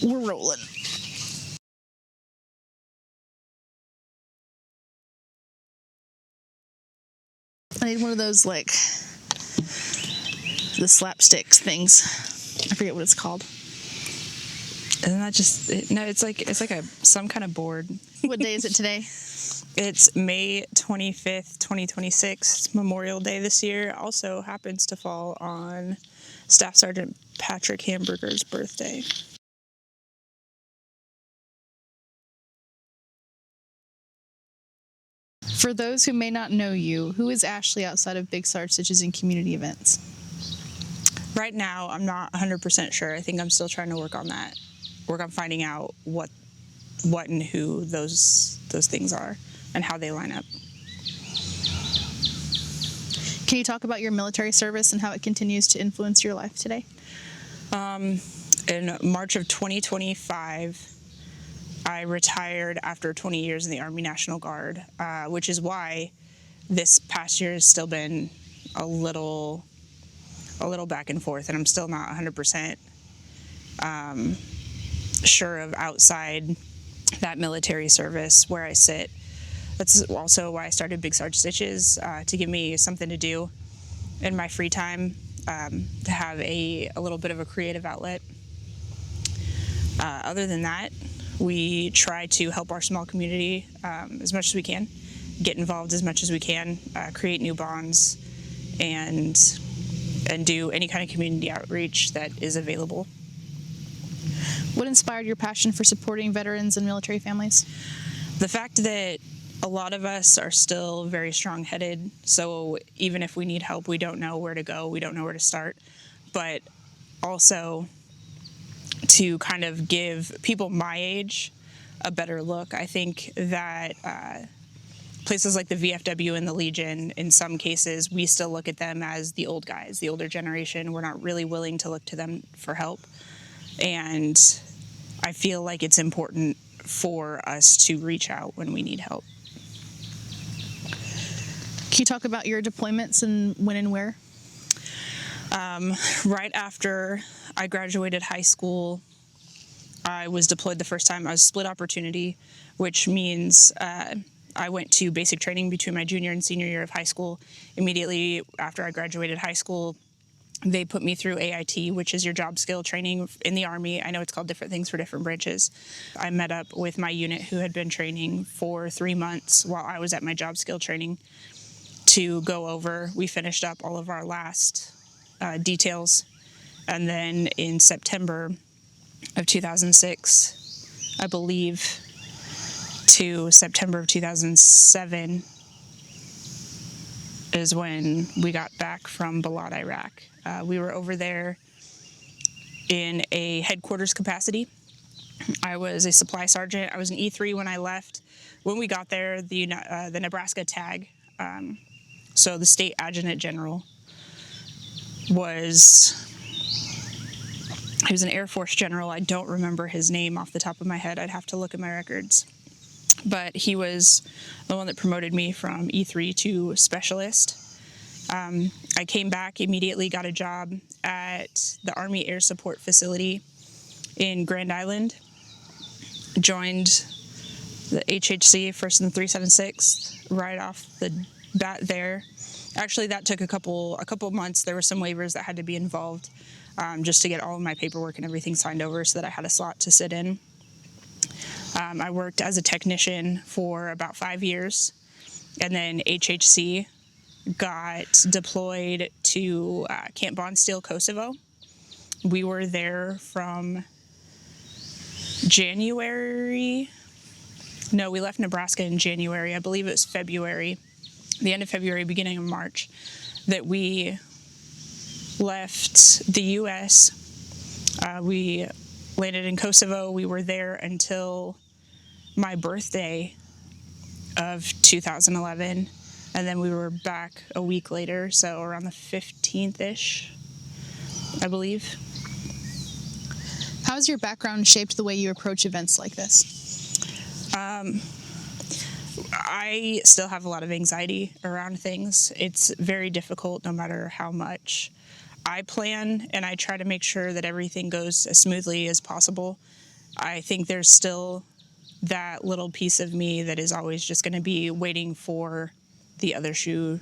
We're rolling. I need one of those, like, the slapsticks things. I forget what it's called. Isn't that just... No, it's like some kind of board. What day is it today? It's May 25th, 2026. It's Memorial Day this year. Also happens to fall on Staff Sergeant Patrick Hamburger's birthday. For those who may not know you, who is Ashley outside of Big Sarge Stitches and community events? Right now, I'm not 100% sure. I think I'm still trying to work on that. Work on finding out what and who those things are and how they line up. Can you talk about your military service and how it continues to influence your life today? In March of 2025, I retired after 20 years in the Army National Guard, which is why this past year has still been a little back and forth, and I'm still not 100% sure of outside that military service where I sit. That's also why I started Big Sarge Stitches, to give me something to do in my free time, to have a little bit of a creative outlet. Other than that, we try to help our small community as much as we can, get involved as much as we can, create new bonds, and do any kind of community outreach that is available. What inspired your passion for supporting veterans and military families? The fact that a lot of us are still very strong-headed, so even if we need help, we don't know where to go, we don't know where to start, but also to kind of give people my age a better look. I think that places like the VFW and the Legion, in some cases, we still look at them as the old guys, the older generation. We're not really willing to look to them for help. And I feel like it's important for us to reach out when we need help. Can you talk about your deployments and when and where? Right after I graduated high school, I was deployed the first time. I was split opportunity, which means I went to basic training between my junior and senior year of high school. Immediately after I graduated high school, they put me through AIT, which is your job skill training in the Army. I know it's called different things for different branches. I met up with my unit who had been training for 3 months while I was at my job skill training to go over. We finished up all of our last details. And then in September of 2006, I believe, to September of 2007 is when we got back from Balad, Iraq. We were over there in a headquarters capacity. I was a supply sergeant. I was an E3 when I left. When we got there, the Nebraska tag, so the state adjutant general, he was an Air Force general. I don't remember his name off the top of my head. I'd have to look at my records. But he was the one that promoted me from E3 to specialist. I came back, immediately got a job at the Army Air Support Facility in Grand Island. Joined the HHC, 1st and 376th, right off the bat there. Actually, that took a couple months. There were some waivers that had to be involved just to get all of my paperwork and everything signed over so that I had a slot to sit in. I worked as a technician for about 5 years, and then HHC got deployed to Camp Bondsteel, Kosovo. We were there from January. No, we left Nebraska in January. I believe it was February, the end of February, beginning of March, that we left the U.S. We landed in Kosovo. We were there until my birthday of 2011, and then we were back a week later, so around the 15th-ish, I believe. How has your background shaped the way you approach events like this? I still have a lot of anxiety around things. It's very difficult, no matter how much I plan and I try to make sure that everything goes as smoothly as possible. I think there's still that little piece of me that is always just going to be waiting for the other shoe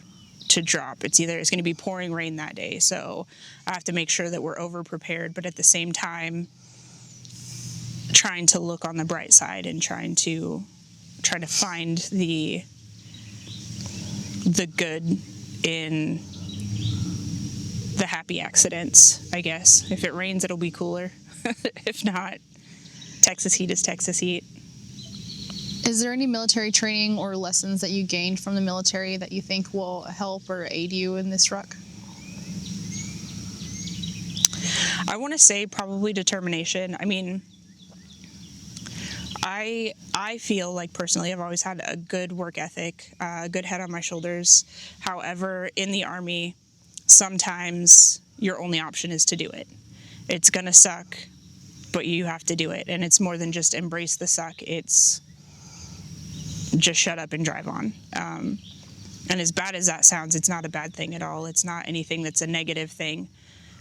to drop. It's going to be pouring rain that day, so I have to make sure that we're over prepared, but at the same time trying to look on the bright side and trying to find the good in the happy accidents, I guess. If it rains, it'll be cooler. If not, Texas heat is Texas heat. Is there any military training or lessons that you gained from the military that you think will help or aid you in this ruck? I want to say probably determination. I mean, I feel like personally I've always had a good work ethic, a good head on my shoulders. However, in the Army, sometimes your only option is to do it. It's gonna suck, but you have to do it. And it's more than just embrace the suck. It's just shut up and drive on. And as bad as that sounds, it's not a bad thing at all. It's not anything that's a negative thing,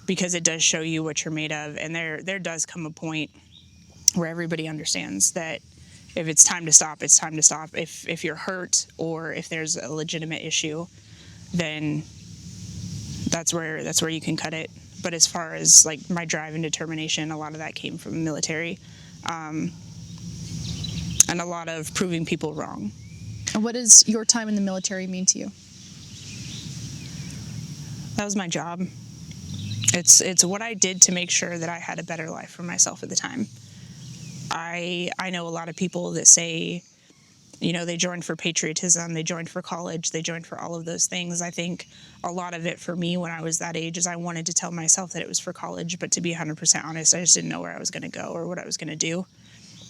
because it does show you what you're made of. And there does come a point where everybody understands that if it's time to stop, it's time to stop. If you're hurt or if there's a legitimate issue, then that's where you can cut it. But as far as like my drive and determination, a lot of that came from the military, and a lot of proving people wrong. And what does your time in the military mean to you? That was my job. It's what I did to make sure that I had a better life for myself at the time. I know a lot of people that say, you know, they joined for patriotism, they joined for college, they joined for all of those things. I think a lot of it for me when I was that age is I wanted to tell myself that it was for college, but to be 100% honest, I just didn't know where I was going to go or what I was going to do.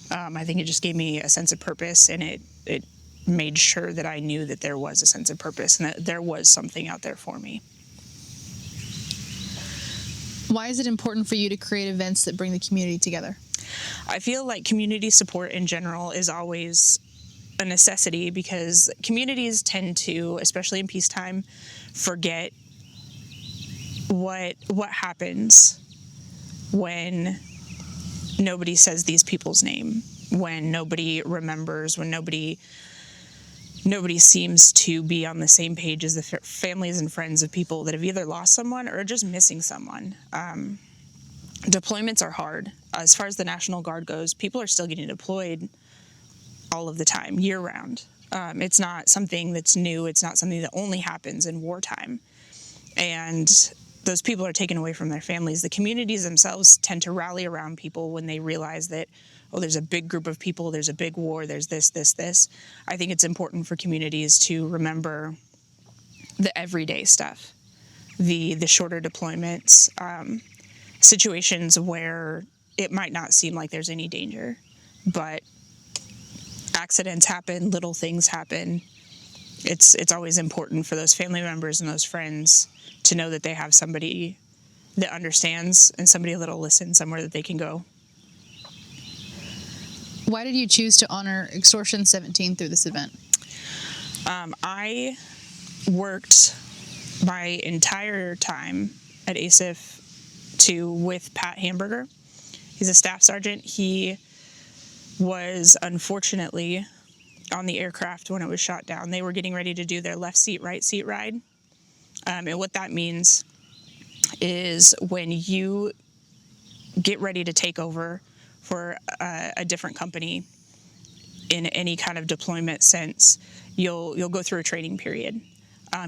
I think it just gave me a sense of purpose, and it made sure that I knew that there was a sense of purpose and that there was something out there for me. Why is it important for you to create events that bring the community together? I feel like community support in general is always a necessity, because communities tend to, especially in peacetime, forget what happens when nobody says these people's name, when nobody remembers, when nobody seems to be on the same page as the families and friends of people that have either lost someone or just missing someone. Deployments are hard. As far as the National Guard goes, people are still getting deployed all of the time, year round. It's not something that's new. It's not something that only happens in wartime. And those people are taken away from their families. The communities themselves tend to rally around people when they realize that, oh, there's a big group of people, there's a big war, there's this. I think it's important for communities to remember the everyday stuff, the shorter deployments, situations where it might not seem like there's any danger, but accidents happen, little things happen. It's always important for those family members and those friends to know that they have somebody that understands and somebody that'll listen, somewhere that they can go. Why did you choose to honor Extortion 17 through this event? I worked my entire time at ASIF with Pat Hamburger. He's a staff sergeant. He was unfortunately on the aircraft when it was shot down. They were getting ready to do their left seat, right seat ride. And what that means is when you get ready to take over for a different company in any kind of deployment sense, you'll go through a training period.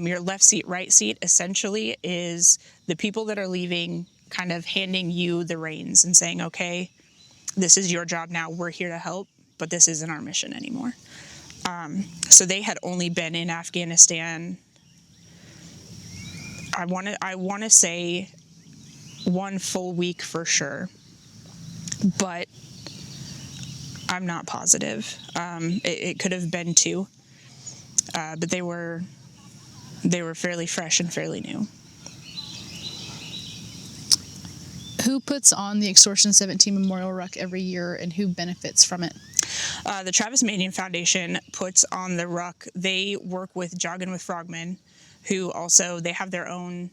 Your left seat, right seat essentially is the people that are leaving kind of handing you the reins and saying, okay, this is your job now, we're here to help, but this isn't our mission anymore. So they had only been in Afghanistan, I want to say 1 full week for sure, but I'm not positive. It could have been 2, but they were fairly fresh and fairly new. Who puts on the Extortion 17 Memorial Ruck every year, and who benefits from it? The Travis Manion Foundation puts on the ruck. They work with Joggin' with Frogmen, who also, they have their own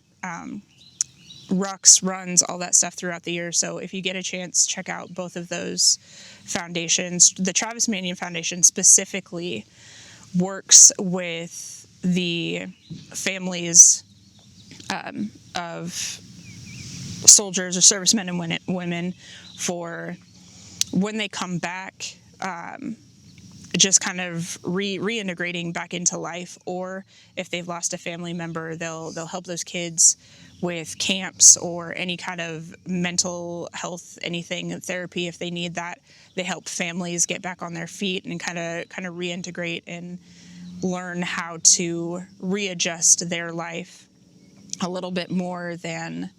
rucks, runs, all that stuff throughout the year. So if you get a chance, check out both of those foundations. The Travis Manion Foundation specifically works with the families of soldiers or servicemen and women for when they come back, just kind of reintegrating back into life, or if they've lost a family member, they'll help those kids with camps or any kind of mental health, anything, therapy if they need that. They help families get back on their feet and kind of reintegrate and learn how to readjust their life a little bit more than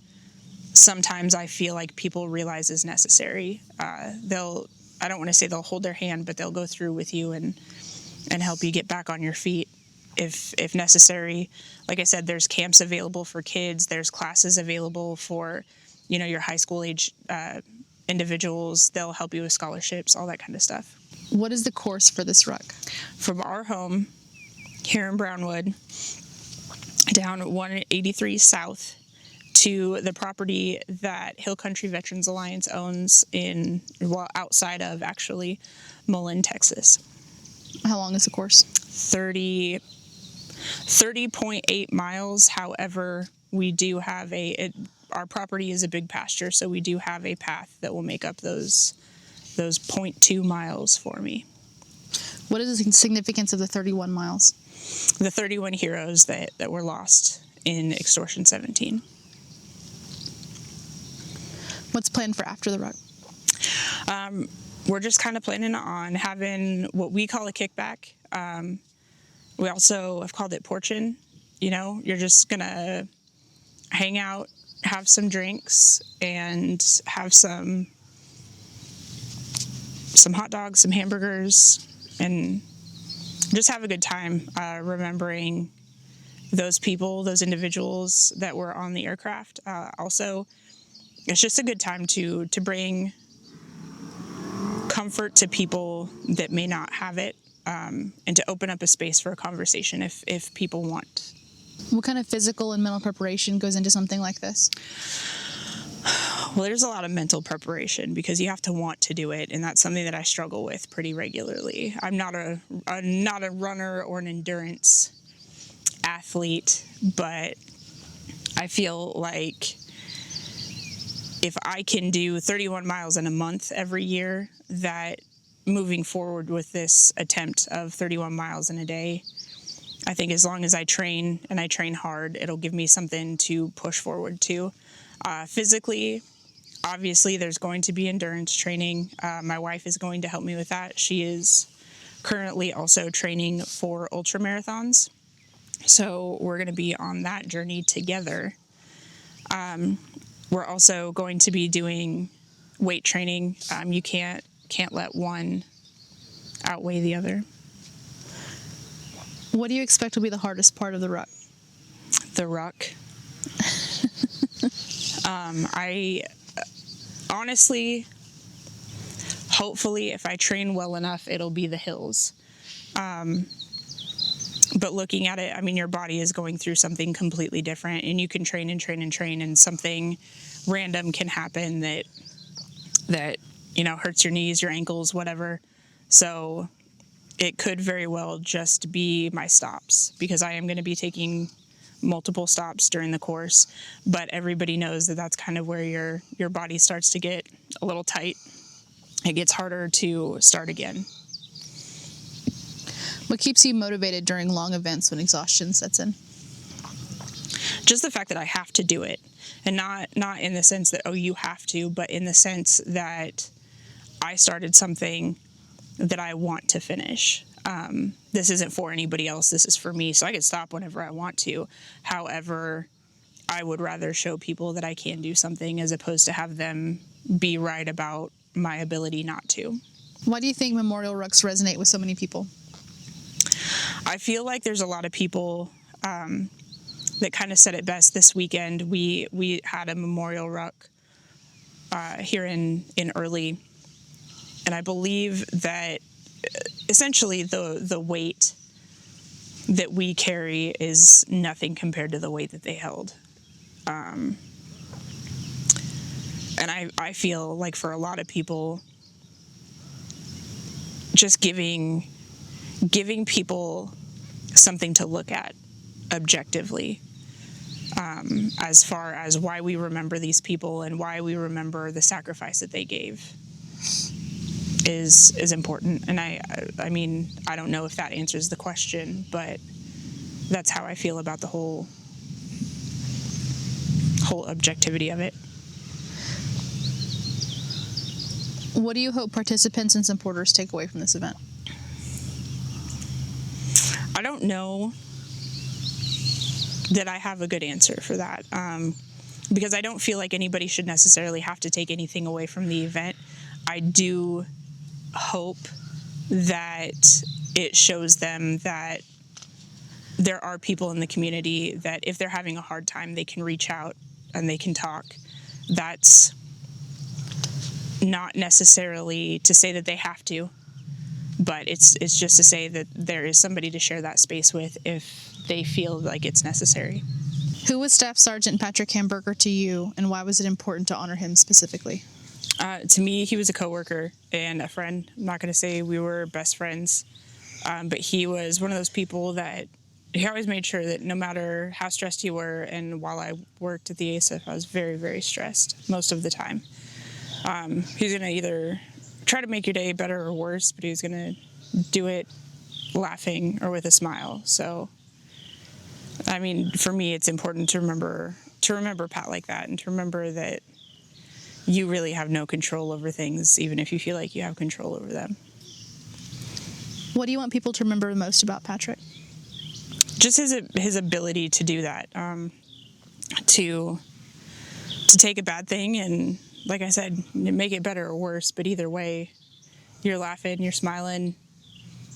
sometimes I feel like people realize is necessary. I don't want to say they'll hold their hand, but they'll go through with you and help you get back on your feet if necessary. Like I said, there's camps available for kids. There's classes available for, your high school age individuals. They'll help you with scholarships, all that kind of stuff. What is the course for this ruck? From our home here in Brownwood, down 183 South, to the property that Hill Country Veterans Alliance owns outside of actually Mullen, Texas. How long is the course? 30.8 miles. However, we do have our property is a big pasture, so we do have a path that will make up those 0.2 miles for me. What is the significance of the 31 miles? The 31 heroes that were lost in Extortion 17. What's planned for after the ruck? We're just kind of planning on having what we call a kickback. We also have called it porchin'. You're just going to hang out, have some drinks, and have some hot dogs, some hamburgers, and just have a good time remembering those people, those individuals that were on the aircraft. Also, it's just a good time to bring comfort to people that may not have it, and to open up a space for a conversation if people want. What kind of physical and mental preparation goes into something like this? Well, there's a lot of mental preparation because you have to want to do it, and that's something that I struggle with pretty regularly. I'm not a runner or an endurance athlete, but I feel like if I can do 31 miles in a month every year, that moving forward with this attempt of 31 miles in a day, I think as long as I train and I train hard, it'll give me something to push forward to. Physically, obviously, there's going to be endurance training. My wife is going to help me with that. She is currently also training for ultra marathons. So we're going to be on that journey together. We're also going to be doing weight training. You can't let one outweigh the other. What do you expect will be the hardest part of the ruck? The ruck. I honestly, hopefully, if I train well enough, it'll be the hills. But looking at it, your body is going through something completely different, and you can train and train and train, and something random can happen that hurts your knees, your ankles, whatever. So it could very well just be my stops, because I am going to be taking multiple stops during the course, but everybody knows that that's kind of where your body starts to get a little tight. It gets harder to start again. What keeps you motivated during long events when exhaustion sets in? Just the fact that I have to do it, and not in the sense that, oh, you have to, but in the sense that I started something that I want to finish. This isn't for anybody else. This is for me, so I can stop whenever I want to. However, I would rather show people that I can do something as opposed to have them be right about my ability not to. Why do you think memorial rucks resonate with so many people? I feel like there's a lot of people that kind of said it best this weekend. We had a memorial ruck here in Early, and I believe that essentially the weight that we carry is nothing compared to the weight that they held. And I feel like for a lot of people, just giving people something to look at objectively, as far as why we remember these people and why we remember the sacrifice that they gave is important. And I mean, I don't know if that answers the question, but that's how I feel about the whole objectivity of it. What do you hope participants and supporters take away from this event? I don't know that I have a good answer for that, because I don't feel like anybody should necessarily have to take anything away from the event. I do hope that it shows them that there are people in the community that if they're having a hard time, they can reach out and they can talk. That's not necessarily to say that they have to, but it's just to say that there is somebody to share that space with if they feel like it's necessary. Who was Staff Sergeant Patrick Hamburger to you, and why was it important to honor him specifically? To me, he was a coworker and a friend. I'm not going to say we were best friends, but he was one of those people that he always made sure that no matter how stressed you were, and while I worked at the ASIF, I was very, very stressed most of the time. He's going to either try to make your day better or worse, but he's going to do it laughing or with a smile. So, I mean, for me, it's important to remember Pat like that, and to remember that you really have no control over things, even if you feel like you have control over them. What do you want people to remember most about Patrick? Just his ability to do that, to take a bad thing and, like I said, make it better or worse. But either way, you're laughing, you're smiling,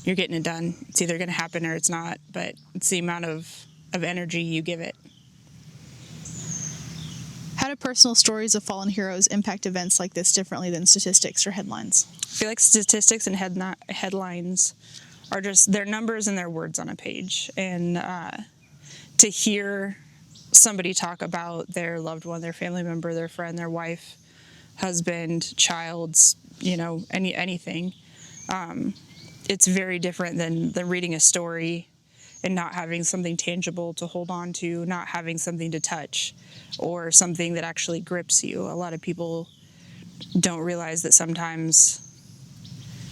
you're getting it done. It's either going to happen or it's not, but it's the amount of energy you give it. How do personal stories of fallen heroes impact events like this differently than statistics or headlines? I feel like statistics and headlines are just their numbers and their words on a page. And to hear somebody talk about their loved one, their family member, their friend, their wife, husband, child's, anything, it's very different than reading a story and not having something tangible to hold on to, not having something to touch, or something that actually grips you. A lot of people don't realize that sometimes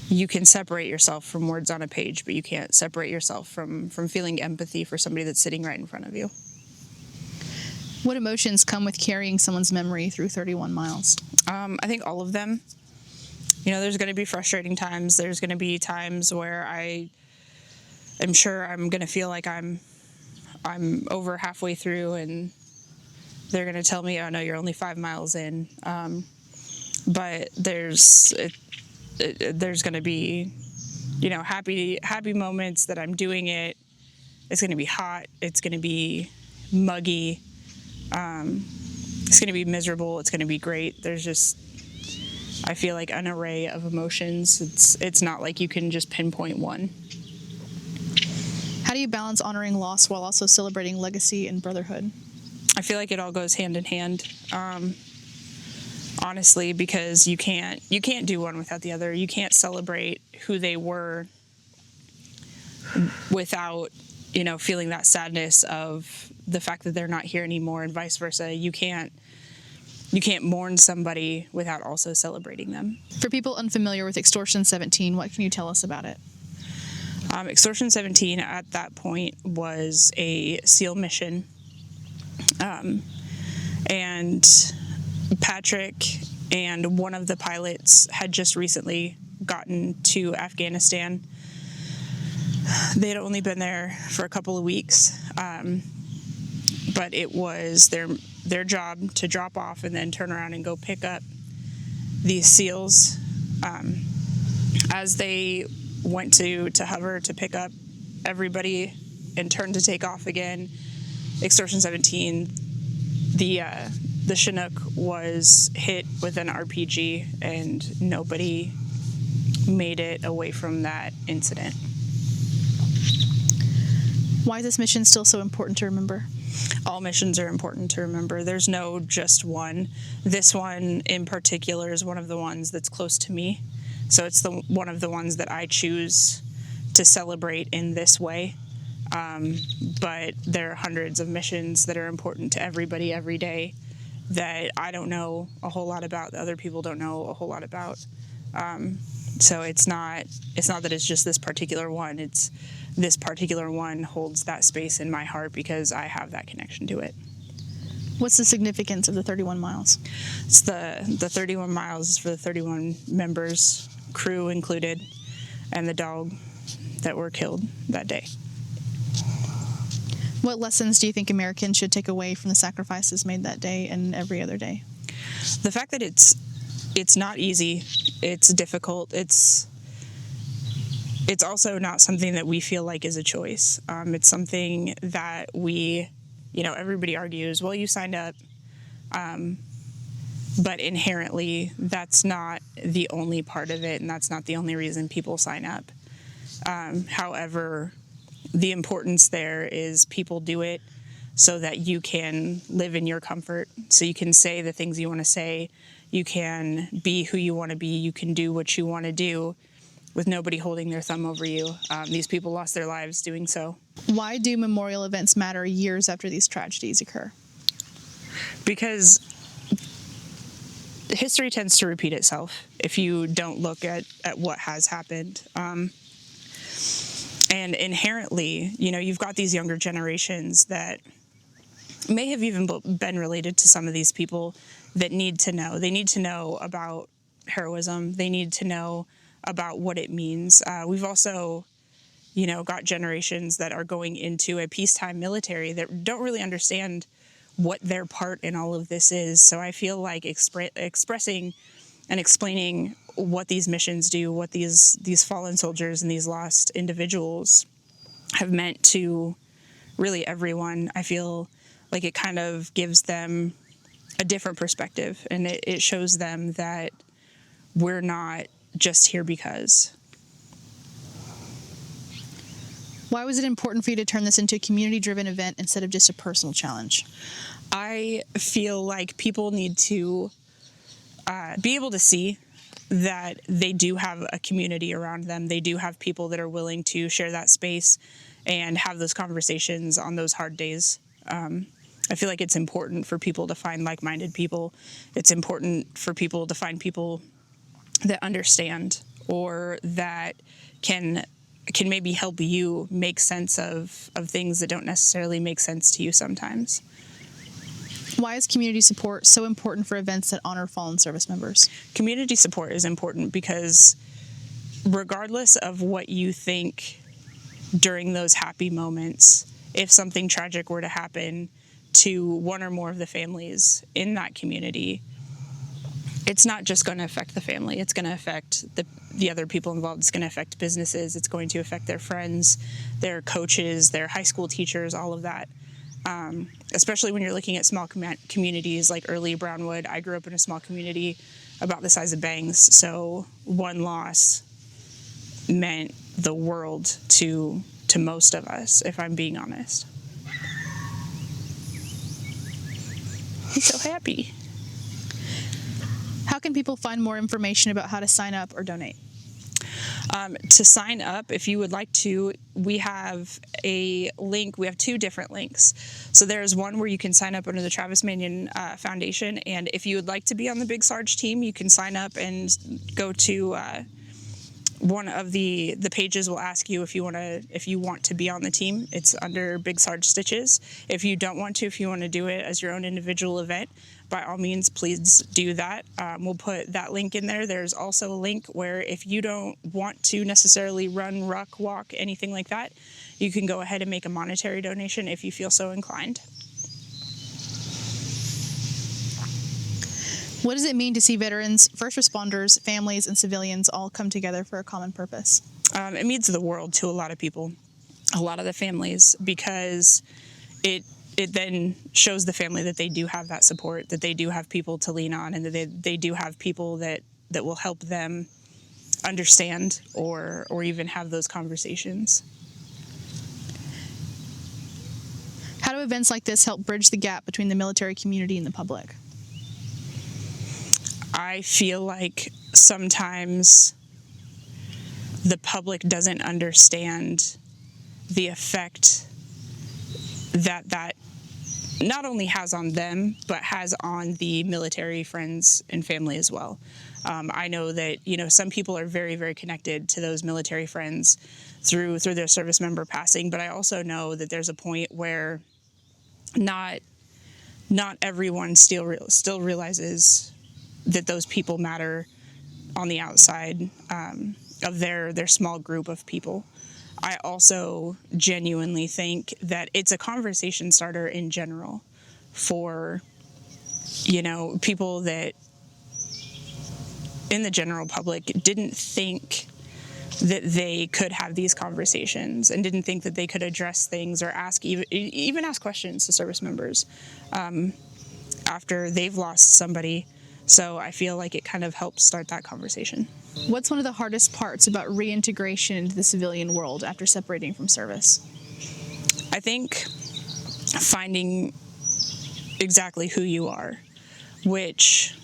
you can separate yourself from words on a page, but you can't separate yourself from feeling empathy for somebody that's sitting right in front of you. What emotions come with carrying someone's memory through 31 miles? I think all of them. There's going to be frustrating times. There's going to be times where I'm sure I'm going to feel like I'm over halfway through, and they're going to tell me, "Oh no, you're only 5 miles in." But there's going to be, happy moments that I'm doing it. It's going to be hot. It's going to be muggy. It's going to be miserable. It's going to be great. There's just, I feel like, an array of emotions. It's not like you can just pinpoint one. How do you balance honoring loss while also celebrating legacy and brotherhood? I feel like it all goes hand in hand, honestly, because you can't do one without the other. You can't celebrate who they were without, feeling that sadness of the fact that they're not here anymore, and vice versa. You can't mourn somebody without also celebrating them. For people unfamiliar with Extortion 17, what can you tell us about it? Extortion 17 at that point was a SEAL mission. And Patrick and one of the pilots had just recently gotten to Afghanistan. They had only been there for a couple of weeks, but it was their job to drop off and then turn around and go pick up these SEALs. As they went to hover to pick up everybody and turn to take off again, Extortion 17, the Chinook was hit with an RPG, and nobody made it away from that incident. Why is this mission still so important to remember? All missions are important to remember. There's no just one. This one in particular is one of the ones that's close to me. So it's one of the ones that I choose to celebrate in this way. But there are hundreds of missions that are important to everybody every day that I don't know a whole lot about, that other people don't know a whole lot about. So it's not that it's just this particular one. It's this particular one holds that space in my heart because I have that connection to it. What's the significance of the 31 miles? It's the 31 miles is for the 31 members, crew included, and the dog that were killed that day. What lessons do you think Americans should take away from the sacrifices made that day and every other day? The fact that it's not easy, it's difficult, it's also not something that we feel like is a choice. It's something that everybody argues, well, you signed up, but inherently that's not the only part of it, and that's not the only reason people sign up. However, the importance there is people do it so that you can live in your comfort, so you can say the things you want to say, you can be who you want to be, you can do what you want to do with nobody holding their thumb over you. These people lost their lives doing so. Why do memorial events matter years after these tragedies occur? Because history tends to repeat itself if you don't look at what has happened. And inherently, you've got these younger generations that may have even been related to some of these people that need to know. They need to know about heroism. They need to know about what it means. We've also, got generations that are going into a peacetime military that don't really understand what their part in all of this is. So I feel like expressing and explaining what these missions do, what these fallen soldiers and these lost individuals have meant to really everyone, I feel like it kind of gives them a different perspective, and it shows them that we're not just here because. Why was it important for you to turn this into a community-driven event instead of just a personal challenge? I feel like people need to be able to see that they do have a community around them. They do have people that are willing to share that space and have those conversations on those hard days. I feel like it's important for people to find like-minded people. It's important for people to find people that understand or that can maybe help you make sense of things that don't necessarily make sense to you sometimes. Why is community support so important for events that honor fallen service members? Community support is important because regardless of what you think during those happy moments, if something tragic were to happen to one or more of the families in that community, it's not just going to affect the family. It's going to affect the other people involved. It's going to affect businesses. It's going to affect their friends, their coaches, their high school teachers, all of that. Especially when you're looking at small communities like Early Brownwood. I grew up in a small community about the size of Bangs, so one loss meant the world to most of us, if I'm being honest. He's so happy. How can people find more information about how to sign up or donate? To sign up, if you would like to, we have a link. We have two different links. So there's one where you can sign up under the Travis Manion Foundation, and if you would like to be on the Big Sarge team, you can sign up and go to one of the pages will ask you if you want to be on the team. It's under Big Sarge Stitches. If you don't want to, if you want to do it as your own individual event, by all means, please do that. We'll put that link in there. There's also a link where if you don't want to necessarily run, ruck, walk, anything like that, you can go ahead and make a monetary donation if you feel so inclined. What does it mean to see veterans, first responders, families, and civilians all come together for a common purpose? It means the world to a lot of people, a lot of the families, because it then shows the family that they do have that support, that they do have people to lean on, and that they do have people that will help them understand or even have those conversations. How do do events like this help bridge the gap between the military community and the public? I feel like sometimes the public doesn't understand the effect that not only has on them, but has on the military friends and family as well. I know that, some people are very, very connected to those military friends through their service member passing, but I also know that there's a point where not everyone still realizes that those people matter on the outside of their small group of people. I also genuinely think that it's a conversation starter in general for, people that in the general public didn't think that they could have these conversations and didn't think that they could address things or even ask questions to service members after they've lost somebody. So I feel like it kind of helps start that conversation. What's one of the hardest parts about reintegration into the civilian world after separating from service? I think finding exactly who you are, which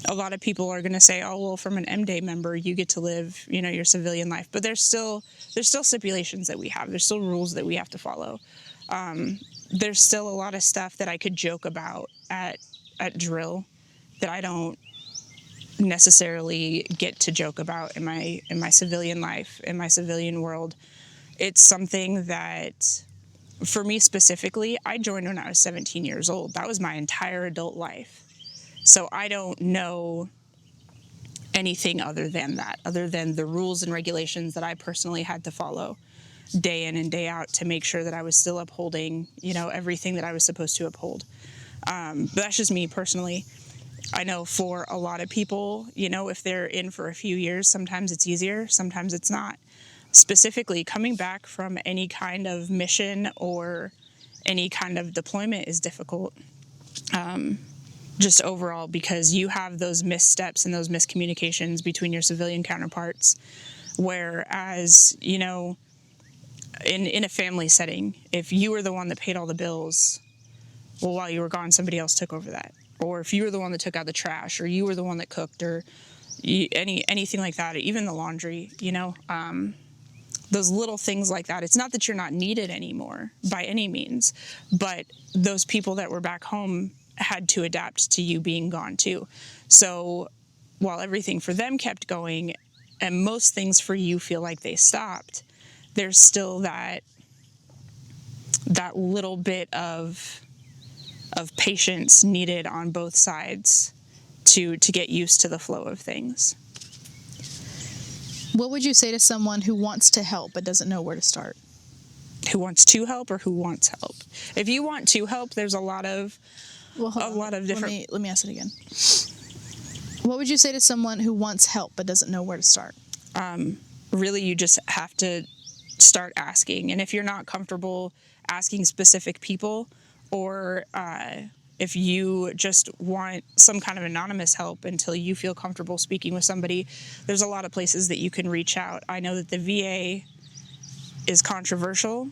a lot of people are going to say, oh, well, from an M-Day member, you get to live, your civilian life. But there's still stipulations that we have. There's still rules that we have to follow. There's still a lot of stuff that I could joke about at drill that I don't necessarily get to joke about in my civilian life, in my civilian world. It's something that, for me specifically, I joined when I was 17 years old. That was my entire adult life. So I don't know anything other than that, other than the rules and regulations that I personally had to follow day in and day out to make sure that I was still upholding, everything that I was supposed to uphold. But that's just me personally. I know for a lot of people, if they're in for a few years, sometimes it's easier, sometimes it's not. Specifically, coming back from any kind of mission or any kind of deployment is difficult. Just overall, because you have those missteps and those miscommunications between your civilian counterparts. Whereas, in a family setting, if you were the one that paid all the bills, well, while you were gone, somebody else took over that. Or if you were the one that took out the trash, or you were the one that cooked, or anything like that, even the laundry, those little things like that. It's not that you're not needed anymore by any means, but those people that were back home had to adapt to you being gone too. So while everything for them kept going and most things for you feel like they stopped, there's still that little bit of patience needed on both sides to get used to the flow of things. What would you say to someone who wants to help but doesn't know where to start? Who wants to help or who wants help? If you want to help, there's a lot of different. Let me ask it again. What would you say to someone who wants help but doesn't know where to start? Really, you just have to start asking. And if you're not comfortable asking specific people, or if you just want some kind of anonymous help until you feel comfortable speaking with somebody, there's a lot of places that you can reach out. I know that the VA is controversial.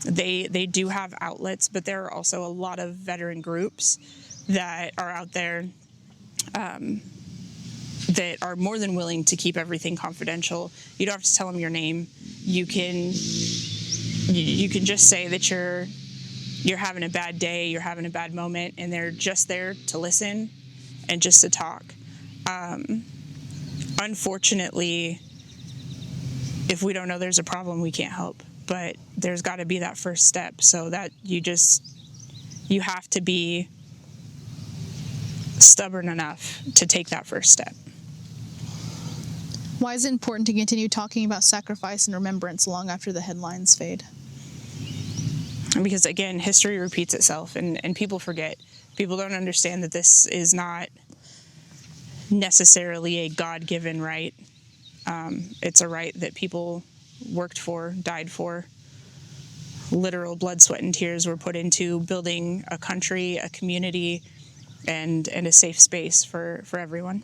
They do have outlets, but there are also a lot of veteran groups that are out there that are more than willing to keep everything confidential. You don't have to tell them your name. You can just say that you're having a bad day, you're having a bad moment, and they're just there to listen and just to talk. Unfortunately, if we don't know there's a problem, we can't help. But there's got to be that first step, so that you have to be stubborn enough to take that first step. Why is it important to continue talking about sacrifice and remembrance long after the headlines fade? Because, again, history repeats itself, and people forget. People don't understand that this is not necessarily a God-given right. It's a right that people worked for, died for. Literal blood, sweat, and tears were put into building a country, a community, and a safe space for everyone.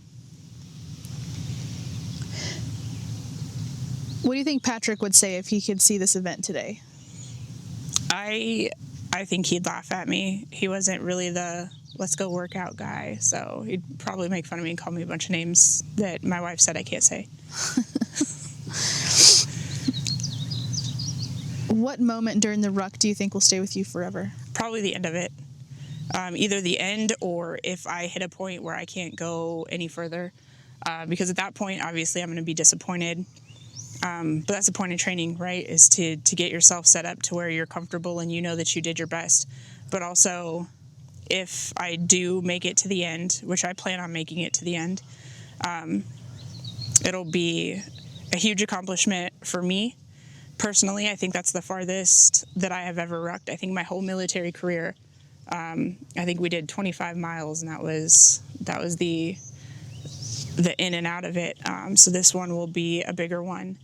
What do you think Patrick would say if he could see this event today? I I think he'd laugh at me. He wasn't really the let's go work out guy, so he'd probably make fun of me and call me a bunch of names that my wife said I can't say. What moment during the ruck do you think will stay with you forever? Probably the end of it. Either the end, or if I hit a point where I can't go any further. Because at that point, obviously, I'm going to be disappointed. But that's the point of training, right? Is to get yourself set up to where you're comfortable and you know that you did your best. But also, if I do make it to the end, which I plan on making it to the end, it'll be a huge accomplishment for me. Personally, I think that's the farthest that I have ever rucked. I think my whole military career, I think we did 25 miles, and that was the in and out of it. So this one will be a bigger one.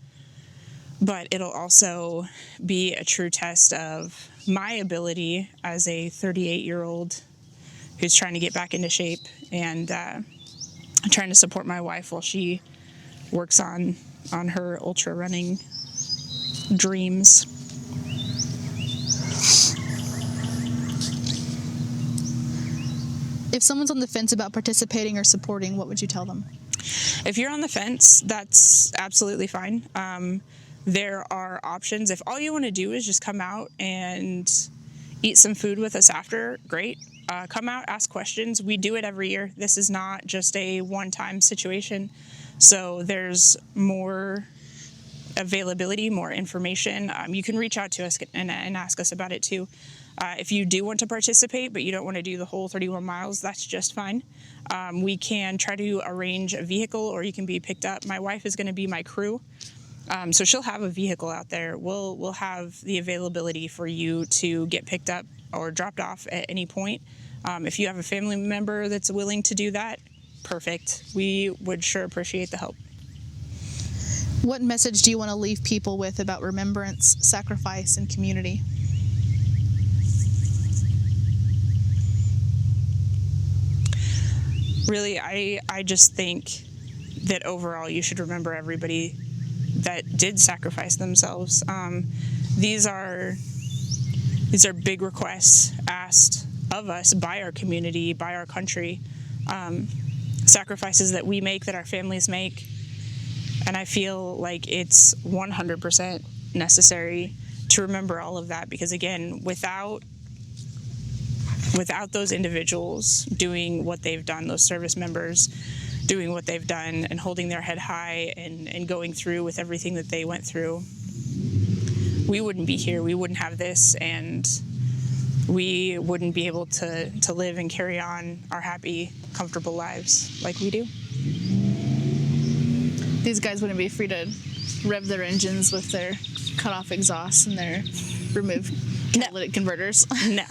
But it'll also be a true test of my ability as a 38-year-old who's trying to get back into shape and trying to support my wife while she works on her ultra running dreams. If someone's on the fence about participating or supporting, what would you tell them? If you're on the fence, that's absolutely fine. There are options. If all you want to do is just come out and eat some food with us after, great. Come out, ask questions. We do it every year. This is not just a one-time situation. So there's more availability, more information. You can reach out to us and ask us about it too. If you do want to participate, but you don't want to do the whole 31 miles, that's just fine. We can try to arrange a vehicle, or you can be picked up. My wife is going to be my crew. So she'll have a vehicle out there. We'll have the availability for you to get picked up or dropped off at any point. If you have a family member that's willing to do that, perfect. We would sure appreciate the help. What message do you want to leave people with about remembrance, sacrifice, and community? Really, I just think that overall you should remember everybody that did sacrifice themselves. These are big requests asked of us by our community, by our country, sacrifices that we make, that our families make. And I feel like it's 100% necessary to remember all of that, because again, without those individuals doing what they've done, those service members doing what they've done and holding their head high and going through with everything that they went through, we wouldn't be here. We wouldn't have this, and we wouldn't be able to live and carry on our happy, comfortable lives like we do. These guys wouldn't be free to rev their engines with their cut-off exhausts and their removed catalytic converters. No.